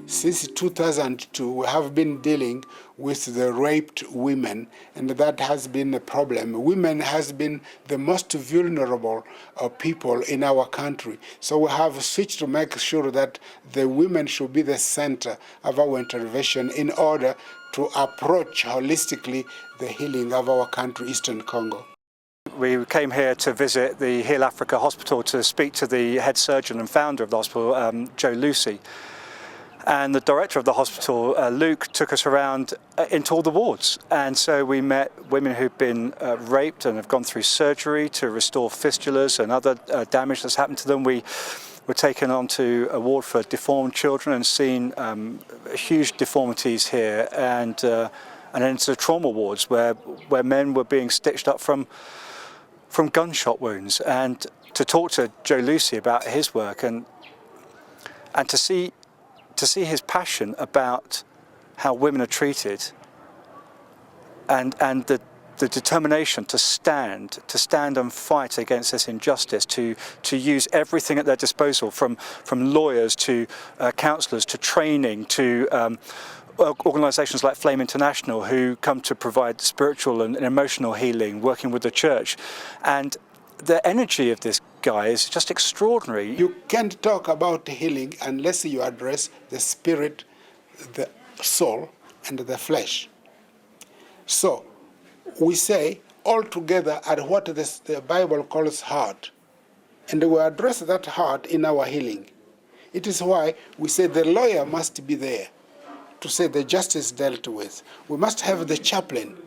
Since 2002, we have been dealing with the raped women, and that has been a problem. Women has been the most vulnerable people in our country. So we have switched to make sure that the women should be the center of our intervention in order to approach holistically the healing of our country, Eastern Congo. We came here to visit the Heal Africa Hospital to speak to the head surgeon and founder of the hospital, Joe Lucy. And the director of the hospital, Luke, took us around into all the wards. And so we met women who've been raped and have gone through surgery to restore fistulas and other damage that's happened to them. We were taken onto a ward for deformed children and seen huge deformities here, and into trauma wards where men were being stitched up from gunshot wounds. And to talk to Joe Lucy about his work and to see his passion about how women are treated, and the determination to stand and fight against this injustice, to use everything at their disposal, from lawyers to counsellors to training to organisations like Flame International, who come to provide spiritual and emotional healing, working with the church. And the energy of this guy is just extraordinary. You can't talk about healing unless you address the spirit, the soul, and the flesh. So we say all together at what the Bible calls heart, and we address that heart in our healing. It is why we say the lawyer must be there to say the justice dealt with. We must have the chaplain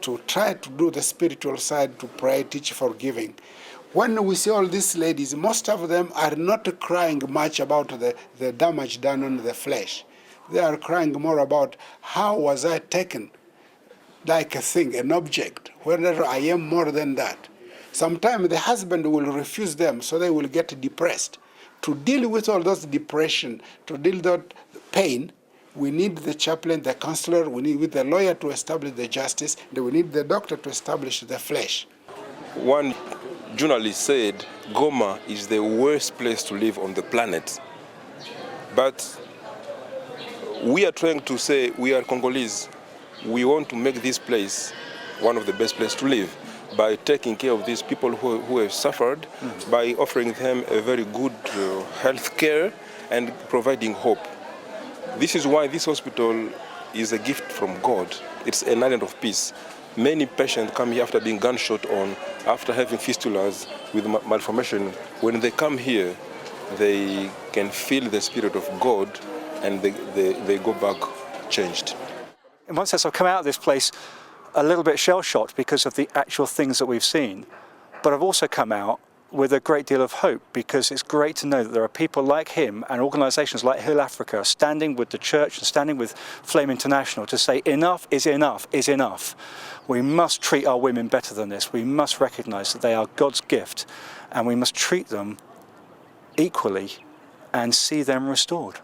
to try to do the spiritual side, to pray, teach, forgiving. When we see all these ladies, most of them are not crying much about the damage done on the flesh. They are crying more about how was I taken like a thing, an object, whether I am more than that. Sometimes the husband will refuse them, so they will get depressed. To deal with all those depression, to deal with that pain, we need the chaplain, the counselor, we need the lawyer to establish the justice, and we need the doctor to establish the flesh. One journalist said Goma is the worst place to live on the planet. But we are trying to say we are Congolese. We want to make this place one of the best places to live by taking care of these people who have suffered, by offering them a very good health care and providing hope. This is why this hospital is a gift from God. It's an island of peace. Many patients come here after being gunshot on, after having fistulas with malformation. When they come here, they can feel the Spirit of God, and they go back changed. In one sense, I've come out of this place a little bit shell-shocked because of the actual things that we've seen. But I've also come out with a great deal of hope, because it's great to know that there are people like him and organisations like Heal Africa standing with the church and standing with Flame International to say enough is enough is enough. We must treat our women better than this. We must recognise that they are God's gift, and we must treat them equally and see them restored.